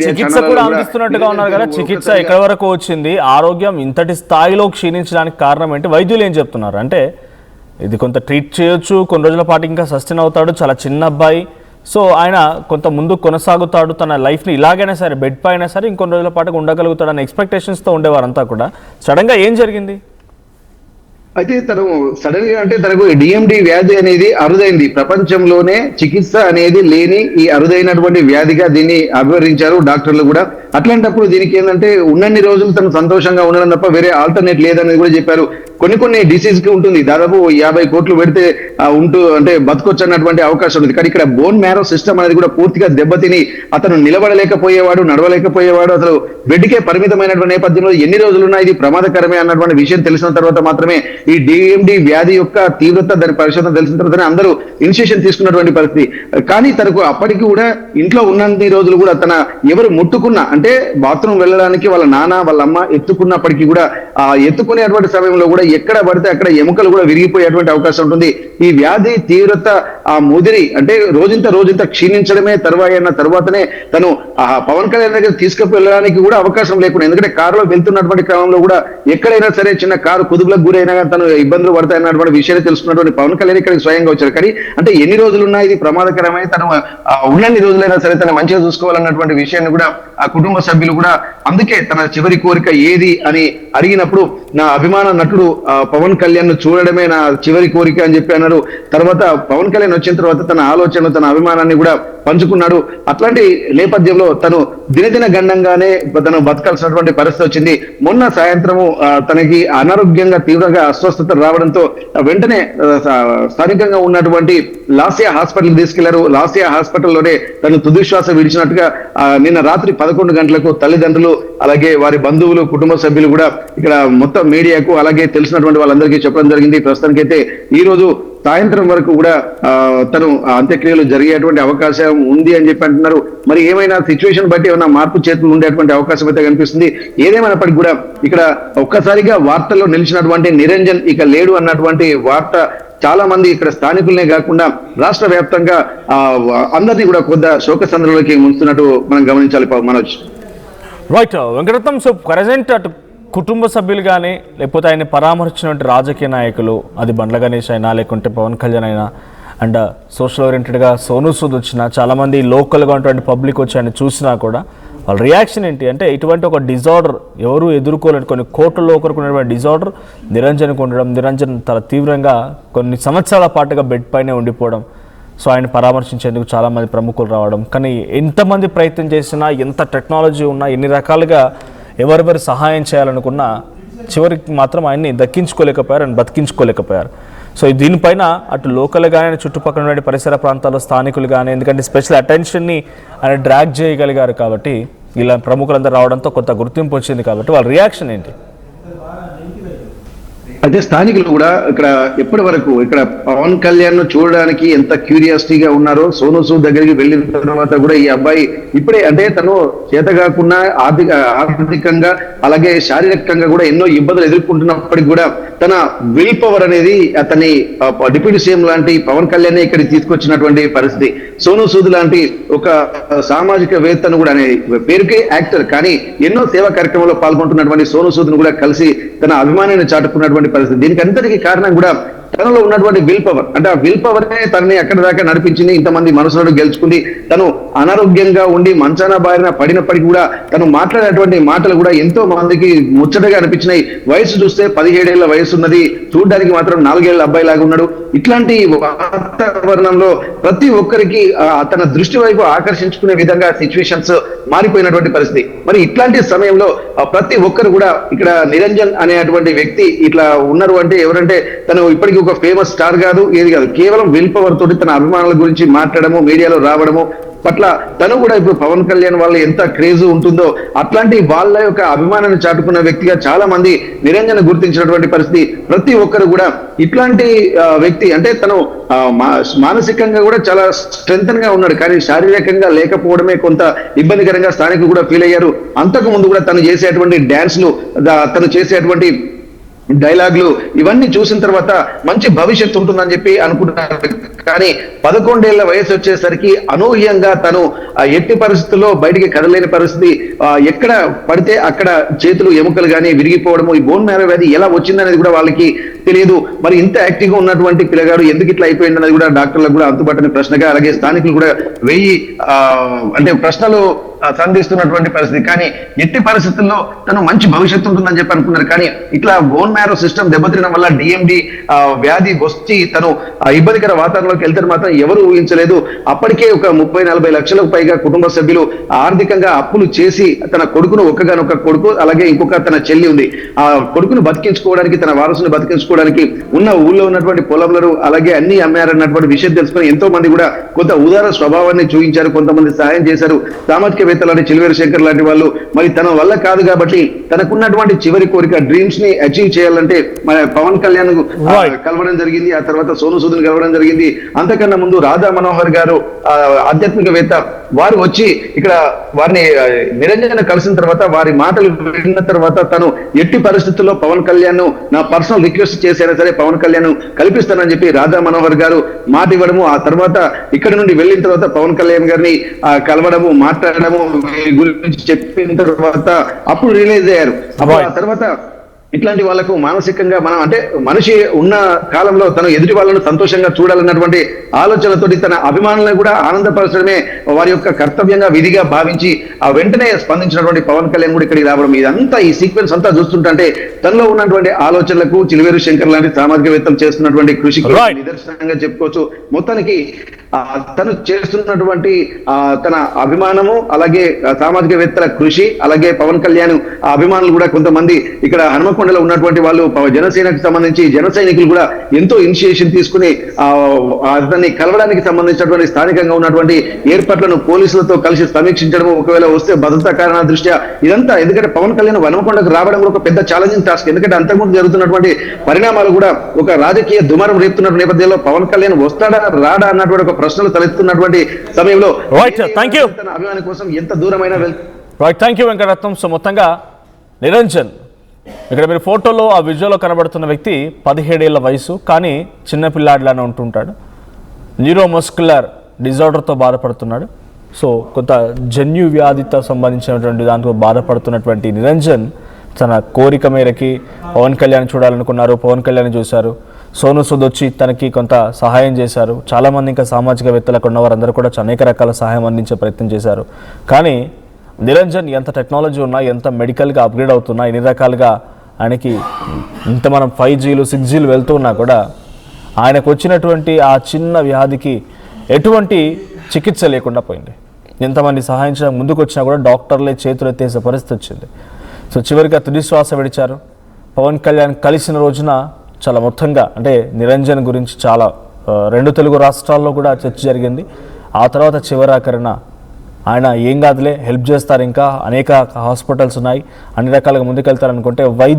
చికిత్స కూడా అందిస్తున్నట్టుగా ఉన్నారు కదా, చికిత్స ఎక్కడి వరకు వచ్చింది, ఆరోగ్యం ఇంతటి స్థాయిలో క్షీణించడానికి కారణం ఏంటి? వైద్యులు ఏం చెప్తున్నారు అంటే ఇది కొంత ట్రీట్ చేయొచ్చు, కొన్ని రోజుల పాటు ఇంకా సస్టైన్ అవుతాడు, చాలా చిన్న అబ్బాయి, సో ఆయన కొంత ముందు కొనసాగుతాడు, తన లైఫ్ని ఇలాగైనా సరే బెడ్ పైన సరే ఇంకొన్ని రోజుల పాటు ఉండగలుగుతాడు అనే ఎక్స్పెక్టేషన్స్తో ఉండేవారంతా కూడా. సడన్గా ఏం జరిగింది? అయితే తను సడన్ గా అంటే తనకు డిఎండి వ్యాధి అనేది అరుదైంది, ప్రపంచంలోనే చికిత్స అనేది లేని ఈ అరుదైనటువంటి వ్యాధిగా దీన్ని అభివర్ణించారు డాక్టర్లు కూడా. అట్లాంటప్పుడు దీనికి ఏంటంటే ఉన్నన్ని రోజులు తను సంతోషంగా ఉండడం తప్ప వేరే ఆల్టర్నేట్ లేదనేది కూడా చెప్పారు. కొన్ని డిసీజ్ కి ఉంటుంది, దాదాపు 50 కోట్లు పెడితే ఉంటూ అంటే బతకొచ్చు అన్నటువంటి అవకాశం ఉంది. కానీ ఇక్కడ బోన్ మ్యారో సిస్టమ్ అనేది కూడా పూర్తిగా దెబ్బతిని అతను నిలబడలేకపోయేవాడు, నడవలేకపోయేవాడు, అసలు బెడ్కే పరిమితమైనటువంటి నేపథ్యంలో ఎన్ని రోజులున్నా ఇది ప్రమాదకరమే అన్నటువంటి విషయం తెలిసిన తర్వాత మాత్రమే ఈ డిఎండి వ్యాధి యొక్క తీవ్రత, దాని పరిశోధన తెలిసిన తర్వాతనే అందరూ ఇనిషియేషన్ తీసుకున్నటువంటి పరిస్థితి. కానీ తనకు అప్పటికి కూడా ఇంట్లో ఉన్నన్ని రోజులు కూడా తన ఎవరు ముట్టుకున్నా అంటే బాత్రూమ్ వెళ్ళడానికి వాళ్ళ నాన్న వాళ్ళ అమ్మ ఎత్తుకున్నప్పటికీ కూడా ఆ ఎత్తుకునేటువంటి సమయంలో కూడా ఎక్కడ పడితే అక్కడ ఎముకలు కూడా విరిగిపోయేటువంటి అవకాశం ఉంటుంది. ఈ వ్యాధి తీవ్రత ఆ ముదిరి అంటే రోజంత క్షీణించడమే తర్వాయన్న తర్వాతనే తను ఆ పవన్ కళ్యాణ్ దగ్గర తీసుకువెళ్ళడానికి కూడా అవకాశం లేకుండా, ఎందుకంటే కారులో వెళ్తున్నటువంటి క్రమంలో కూడా ఎక్కడైనా సరే చిన్న కారు కుదుపులకు గురైనా తను ఇబ్బందులు పడతాయన్నటువంటి విషయాన్ని తెలుసుకున్నటువంటి పవన్ కళ్యాణ్ ఇక్కడికి స్వయంగా వచ్చారు. కానీ అంటే ఎన్ని రోజులున్నా ఇది ప్రమాదకరమై తను ఉన్నన్ని రోజులైనా సరే తను మంచిగా చూసుకోవాలన్నటువంటి విషయాన్ని కూడా ఆ కుటుంబ సభ్యులు కూడా, అందుకే తన చివరి కోరిక ఏది అని అడిగినప్పుడు నా అభిమాన నటుడు పవన్ కళ్యాణ్ ను చూడడమే నా చివరి కోరిక అని చెప్పి అన్నారు. తర్వాత పవన్ కళ్యాణ్ వచ్చిన తర్వాత తన ఆలోచన, తన అభిమానాన్ని కూడా పంచుకున్నాడు. అట్లాంటి నేపథ్యంలో తను దినదిన గండంగానే తను బతకాల్సినటువంటి పరిస్థితి వచ్చింది. మొన్న సాయంత్రము తనకి అనారోగ్యంగా తీవ్రంగా అస్వస్థత రావడంతో వెంటనే స్థానికంగా ఉన్నటువంటి లాసియా హాస్పిటల్ తీసుకెళ్లారు. లాసియా హాస్పిటల్లోనే తను తుదిశ్వాస విడిచినట్టుగా నిన్న రాత్రి 11 గంటలకు తల్లిదండ్రులు అలాగే వారి బంధువులు కుటుంబ సభ్యులు కూడా ఇక్కడ మొత్తం మీడియాకు అలాగే తెలిసినటువంటి వాళ్ళందరికీ చెప్పడం జరిగింది. ప్రస్తుతానికైతే ఈ రోజు సాయంత్రం వరకు కూడా తను అంత్యక్రియలు జరిగేటువంటి అవకాశం ఉంది అని చెప్పి అంటున్నారు. మరి ఏమైనా సిచ్యువేషన్ బట్టి ఏమైనా మార్పు చేతులు ఉండేటువంటి అవకాశం అయితే కనిపిస్తుంది. ఏదేమైనప్పటికీ కూడా ఇక్కడ ఒక్కసారిగా వార్తల్లో నిలిచినటువంటి నిరంజన్ ఇక లేడు అన్నటువంటి వార్త చాలా మంది ఇక్కడ స్థానికులనే కాకుండా రాష్ట్ర వ్యాప్తంగా అందరినీ కూడా కొద్ది శోకసంద్రంలోకి ముంచుతున్నట్టు మనం గమనించాలి Manoj. Right Venkataratnam, so present అటు కుటుంబ సభ్యులు కానీ లేకపోతే ఆయన పరామర్శించినటువంటి రాజకీయ నాయకులు, అది బండ్ల గణేష్ అయినా లేకుంటే పవన్ కళ్యాణ్ అయినా అండ్ సోషల్ ఓరియంటెడ్గా సోను సూద్ వచ్చినా చాలామంది లోకల్గా ఉన్నటువంటి పబ్లిక్ వచ్చి ఆయన చూసినా కూడా వాళ్ళ రియాక్షన్ ఏంటి అంటే ఇటువంటి ఒక డిజార్డర్ ఎవరు ఎదుర్కోలేని కొన్ని కోట్లలో ఒకరుకున్నటువంటి డిజార్డర్ నిరంజన్కు ఉండడం, నిరంజన్ చాలా తీవ్రంగా కొన్ని సంవత్సరాల పాటుగా బెడ్ పైనే ఉండిపోవడం, సో ఆయన పరామర్శించేందుకు చాలామంది ప్రముఖులు రావడం, కానీ ఎంతమంది ప్రయత్నం చేసినా ఎంత టెక్నాలజీ ఉన్నా ఎన్ని రకాలుగా ఎవరెవరు సహాయం చేయాలనుకున్నా చివరికి మాత్రం ఆయన్ని దక్కించుకోలేకపోయారు, ఆయన బతికించుకోలేకపోయారు. సో దీనిపైన అటు లోకల్ కానీ చుట్టుపక్కల ఉన్న పరిసర ప్రాంతాల్లో స్థానికులు కానీ, ఎందుకంటే స్పెషల్ అటెన్షన్ని ఆయన డ్రాగ్ చేయగలిగారు కాబట్టి ఇలా ప్రముఖులందరూ రావడంతో కొంత గుర్తింపు వచ్చింది కాబట్టి వాళ్ళ రియాక్షన్ ఏంటి? అయితే స్థానికులు కూడా ఇక్కడ ఎప్పటి వరకు ఇక్కడ పవన్ కళ్యాణ్ ను చూడడానికి ఎంత క్యూరియాసిటీగా ఉన్నారో, సోను సూద్ దగ్గరికి వెళ్ళిన తర్వాత కూడా ఈ అబ్బాయి ఇప్పుడే అంటే తను చేత కాకుండా ఆర్థికంగా అలాగే శారీరకంగా కూడా ఎన్నో ఇబ్బందులు ఎదుర్కొంటున్నప్పటికీ కూడా తన విల్ పవర్ అనేది అతని డిప్యూటీ సీఎం లాంటి పవన్ కళ్యాణ్ ఇక్కడికి తీసుకొచ్చినటువంటి పరిస్థితి. సోను సూద్ లాంటి ఒక సామాజికవేత్తను కూడా అనేది పేరుకే యాక్టర్ కానీ ఎన్నో సేవా కార్యక్రమంలో పాల్గొంటున్నటువంటి సోను సూద్ ను కూడా కలిసి తన అభిమానాన్ని చాటుకున్నటువంటి పరిస్థితి. దీనికి అంతటికీ కారణం కూడా తనలో ఉన్నటువంటి విల్ పవర్, అంటే ఆ విల్ పవరే తనని ఎక్కడి దాకా నడిపించింది, ఇంతమంది మనసులను గెలుచుకుంది. తను అనారోగ్యంగా ఉండి మంచాన బారిన పడినప్పటికీ కూడా తను మాట్లాడేటువంటి మాటలు కూడా ఎంతో మందికి ముచ్చటగా అనిపించినాయి. వయసు చూస్తే 17 ఏళ్ల వయసు ఉన్నది, చూడడానికి మాత్రం 4 ఏళ్ల అబ్బాయి లాగా ఉన్నాడు. ఇట్లాంటి వాతావరణంలో ప్రతి ఒక్కరికి తన దృష్టి వైపు ఆకర్షించుకునే విధంగా సిచ్యువేషన్స్ మారిపోయినటువంటి పరిస్థితి. మరి ఇట్లాంటి సమయంలో ప్రతి ఒక్కరు కూడా ఇక్కడ నిరంజన్ అనేటువంటి వ్యక్తి ఇట్లా ఉన్నారు అంటే ఎవరంటే తను ఇప్పటికీ ఒక ఫేమస్ స్టార్ కాదు, ఏది కాదు, కేవలం విల్ పవర్ తోటి తన అభిమానుల గురించి మాట్లాడము, మీడియాలో రావడము పట్ల తను కూడా ఇప్పుడు పవన్ కళ్యాణ్ వాళ్ళు ఎంత క్రేజ్ ఉంటుందో అట్లాంటి వాళ్ళ యొక్క అభిమానాన్ని చాటుకున్న వ్యక్తిగా చాలా మంది నిరంజన్ గుర్తించినటువంటి పరిస్థితి. ప్రతి ఒక్కరు కూడా ఇట్లాంటి వ్యక్తి అంటే తను మానసికంగా కూడా చాలా స్ట్రెంగ్తన్ గా ఉన్నాడు, కానీ శారీరకంగా లేకపోవడమే కొంత ఇబ్బందికరంగా స్థానికులు కూడా ఫీల్ అయ్యారు. అంతకు ముందు కూడా తను చేసేటువంటి డాన్స్లు, తను చేసేటువంటి డైలాగులు ఇవన్నీ చూసిన తర్వాత మంచి భవిష్యత్తు ఉంటుందని చెప్పి అనుకుంటున్నారు. కానీ 11 ఏళ్ల వయసు వచ్చేసరికి అనూహ్యంగా తను ఎట్టి పరిస్థితుల్లో బయటికి కదలేని పరిస్థితి, ఎక్కడ పడితే అక్కడ చేతులు ఎముకలు కానీ విరిగిపోవడము, ఈ బోన్ మ్యారో వ్యాధి ఎలా వచ్చిందనేది కూడా వాళ్ళకి తెలియదు. మరి ఇంత యాక్టివ్ గా ఉన్నటువంటి పిల్లగాడు ఎందుకు ఇట్లా అయిపోయింది అనేది కూడా డాక్టర్లకు కూడా అంతుబట్టని ప్రశ్నగా, అలాగే స్థానికులు కూడా అంటే ప్రశ్నలు సంధిస్తున్నటువంటి పరిస్థితి. కానీ ఎట్టి పరిస్థితుల్లో తను మంచి భవిష్యత్తు ఉంటుందని చెప్పి అనుకున్నారు. కానీ ఇట్లా బోన్ మ్యారో సిస్టమ్ దెబ్బతినడం వల్ల డిఎండి వ్యాధి వచ్చి తను ఇబ్బందికర వాతావరణంలోకి వెళ్తారు మాత్రం ఎవరు ఊహించలేదు. అప్పటికే ఒక 30-40 లక్షలకు పైగా కుటుంబ సభ్యులు ఆర్థికంగా అప్పులు చేసి తన కొడుకును, ఒక్కగానొక్క కొడుకు అలాగే ఇంకొక తన చెల్లి ఉంది, ఆ కొడుకును బతికించుకోవడానికి, తన వారసును బతికించుకోవడానికి ఉన్న ఊళ్ళో ఉన్నటువంటి పొలంలో అలాగే అన్ని అమ్మారన్నటువంటి విషయం తెలుసుకొని ఎంతో మంది కూడా కొంత ఉదార స్వభావాన్ని చూపించారు, కొంతమంది సహాయం చేశారు. సామాజికవేత్తలు చిలువేరు శంకర్ లాంటి వాళ్ళు మరి తన వల్ల కాదు కాబట్టి తనకున్నటువంటి చివరి కోరిక డ్రీమ్స్ ని అచీవ్ చేయాలంటే మన పవన్ కళ్యాణ్ కలవడం జరిగింది. ఆ తర్వాత సోను సూద్ కలవడం జరిగింది. అంతకన్నా ముందు రాధా మనోహర్ గారు ఆధ్యాత్మికవేత్త, వారు వచ్చి ఇక్కడ వారిని నిరంజన కలిసిన తర్వాత వారి మాటలు విన్న తర్వాత తను ఎట్టి పరిస్థితుల్లో పవన్ కళ్యాణ్ నా పర్సనల్ రిక్వెస్ట్ చేసైనా సరే పవన్ కళ్యాణ్ కల్పిస్తానని చెప్పి రాధా మనోహర్ గారు మాట ఇవ్వడము, ఆ తర్వాత ఇక్కడ నుండి వెళ్ళిన తర్వాత పవన్ కళ్యాణ్ గారిని కలవడము, మాట్లాడడము గురించి చెప్పిన తర్వాత అప్పుడు రిలీజ్ అయ్యారు. ఆ తర్వాత ఇట్లాంటి వాళ్ళకు మానసికంగా మనం అంటే మనిషి ఉన్న కాలంలో తను ఎదుటి వాళ్ళను సంతోషంగా చూడాలన్నటువంటి ఆలోచనతోటి తన అభిమానులను కూడా ఆనందపరచడమే వారి యొక్క కర్తవ్యంగా, విధిగా భావించి ఆ వెంటనే స్పందించినటువంటి పవన్ కళ్యాణ్ కూడా ఇక్కడికి రావడం, ఇదంతా ఈ సీక్వెన్స్ అంతా చూస్తుంటే తనలో ఉన్నటువంటి ఆలోచనలకు చిలువేరు శంకర్ లాంటి సామాజికవేత్తలు చేస్తున్నటువంటి కృషికి నిదర్శనంగా చెప్పుకోవచ్చు. మొత్తానికి తను చేస్తున్నటువంటి తన అభిమానము, అలాగే సామాజికవేత్తల కృషి, అలాగే పవన్ కళ్యాణ్ అభిమానులు కూడా కొంతమంది ఇక్కడ హనుమకొండలో ఉన్నటువంటి వాళ్ళు జనసేనకు సంబంధించి జన సైనికులు కూడా ఎంతో ఇనిషియేషన్ తీసుకుని అతన్ని కలవడానికి సంబంధించినటువంటి స్థానికంగా ఉన్నటువంటి ఏర్పాట్లను పోలీసులతో కలిసి సమీక్షించడం, ఒకవేళ వస్తే భద్రతా కారణాల దృష్ట్యా ఇదంతా. ఎందుకంటే పవన్ కళ్యాణ్ హనుమకొండకు రావడం కూడా ఒక పెద్ద ఛాలెంజింగ్ టాస్క్. ఎందుకంటే అంతకుముందు జరుగుతున్నటువంటి పరిణామాలు కూడా ఒక రాజకీయ దుమారం రేపుతున్న నేపథ్యంలో పవన్ కళ్యాణ్ వస్తాడా రాడా అన్నటువంటి ఒక ప్రశ్నలు తలెత్తున్నటువంటి సమయంలో తన అభిమాని కోసం ఎంత దూరమైనా థ్యాంక్ యూ వెంకటరత్నం. సో మొత్తంగా నిరంజన్ ఇక్కడ మీరు ఫోటోలో ఆ విజువల్లో కనబడుతున్న వ్యక్తి 17 ఏళ్ల వయసు, కానీ చిన్నపిల్లాడిలానే ఉంటుంటాడు. న్యూరోమస్కులర్ డిజార్డర్తో బాధపడుతున్నాడు. సో కొంత జన్యు వ్యాధితో సంబంధించినటువంటి దాంతో బాధపడుతున్నటువంటి నిరంజన్ తన కోరిక మేరకి పవన్ కళ్యాణ్ చూడాలనుకున్నారు, పవన్ కళ్యాణ్ చూశారు. సోను సూద్ వచ్చి తనకి కొంత సహాయం చేశారు. చాలామంది ఇంకా సామాజికవేత్తలకు ఉన్నవారందరూ కూడా అనేక రకాల సహాయం అందించే ప్రయత్నం చేశారు. కానీ నిరంజన్ ఎంత టెక్నాలజీ ఉన్నా, ఎంత మెడికల్గా అప్గ్రేడ్ అవుతున్నా, ఎన్ని రకాలుగా ఆయనకి ఇంత మనం 5Gలు 6Gలు వెళ్తూ ఉన్నా కూడా ఆయనకు వచ్చినటువంటి ఆ చిన్న వ్యాధికి ఎటువంటి చికిత్స లేకుండా పోయింది. ఎంతమంది సహాయించడం ముందుకు వచ్చినా కూడా డాక్టర్లే చేతులు ఎత్తేసే పరిస్థితి వచ్చింది. సో చివరిగా తుది శ్వాస విడిచారు. పవన్ కళ్యాణ్ కలిసిన రోజున చాలా మొత్తంగా అంటే నిరంజన్ గురించి చాలా 2 తెలుగు రాష్ట్రాల్లో కూడా చర్చ జరిగింది. ఆ తర్వాత చివరాఖరిన ఆయన ఏం కాదులే, హెల్ప్ చేస్తారు, ఇంకా అనేక హాస్పిటల్స్ ఉన్నాయి, అన్ని రకాలుగా ముందుకెళ్తారనుకుంటే వైద్య